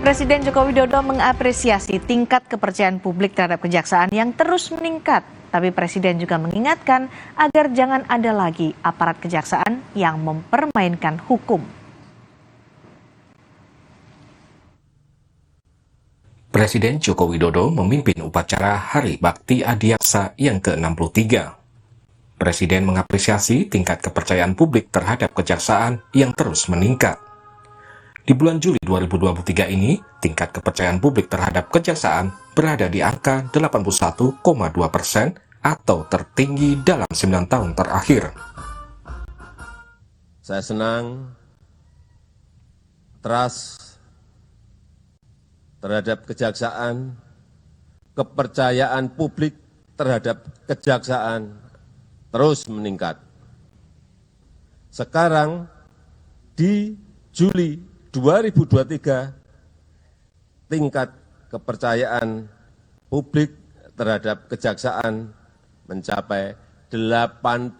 Presiden Joko Widodo mengapresiasi tingkat kepercayaan publik terhadap kejaksaan yang terus meningkat. Tapi Presiden juga mengingatkan agar jangan ada lagi aparat kejaksaan yang mempermainkan hukum. Presiden Joko Widodo memimpin upacara Hari Bakti Adiaksa yang ke-63. Presiden mengapresiasi tingkat kepercayaan publik terhadap kejaksaan yang terus meningkat. Di bulan Juli 2023 ini, tingkat kepercayaan publik terhadap kejaksaan berada di angka 81,2% atau tertinggi dalam 9 tahun terakhir. Saya senang, trust terhadap kejaksaan, kepercayaan publik terhadap kejaksaan terus meningkat. Sekarang di Juli 2023, tingkat kepercayaan publik terhadap kejaksaan mencapai 81,2%.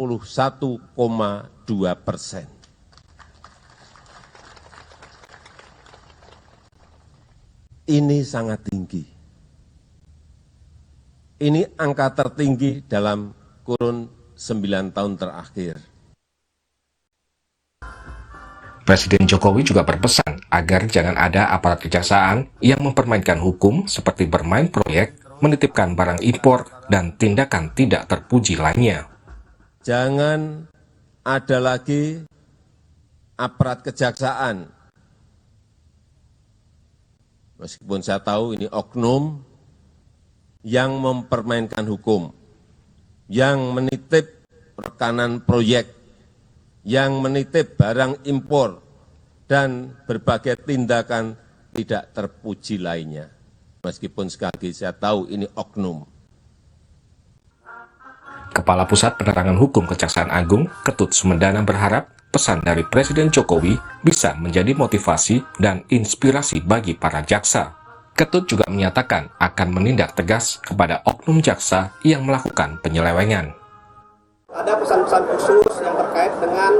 Ini sangat tinggi. Ini angka tertinggi dalam kurun 9 tahun terakhir. Presiden Jokowi juga berpesan agar jangan ada aparat kejaksaan yang mempermainkan hukum seperti bermain proyek, menitipkan barang impor, dan tindakan tidak terpuji lainnya. Jangan ada lagi aparat kejaksaan. Meskipun saya tahu ini oknum yang mempermainkan hukum, yang menitip rekanan proyek, yang menitip barang impor, dan berbagai tindakan tidak terpuji lainnya. Meskipun sekali lagi saya tahu ini oknum. Kepala Pusat Penerangan Hukum Kejaksaan Agung, Ketut Sumedana berharap pesan dari Presiden Jokowi bisa menjadi motivasi dan inspirasi bagi para jaksa. Ketut juga menyatakan akan menindak tegas kepada oknum jaksa yang melakukan penyelewengan. Ada pesan-pesan khusus yang terkait dengan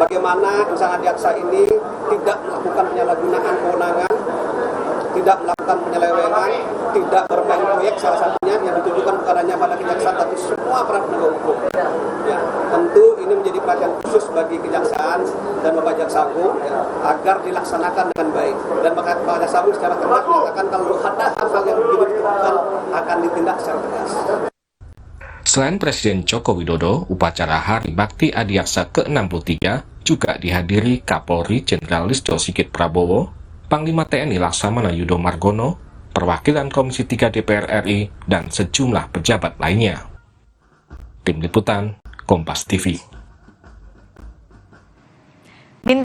bagaimana insan jaksa ini tidak melakukan penyalahgunaan kewenangan, tidak melakukan penyelewengan, tidak bermain proyek, salah satunya yang ditujukan bukan hanya pada kejaksaan tapi semua aparat penegak hukum. Ya, tentu ini menjadi perhatian khusus bagi kejaksaan dan Bapak Jaksa Agung ya, agar dilaksanakan dengan baik. Dan Bapak Jaksa Agung secara tegas mengatakan kalau ada hal-hal yang begitu ditentukan akan ditindak secara tegas. Selain Presiden Joko Widodo, upacara Hari Bakti Adiaksa ke-63 juga dihadiri Kapolri Jenderal Listio Sigit Prabowo, Panglima TNI Laksamana Yudo Margono, perwakilan Komisi 3 DPR RI, dan sejumlah pejabat lainnya. Tim Liputan, Kompas TV.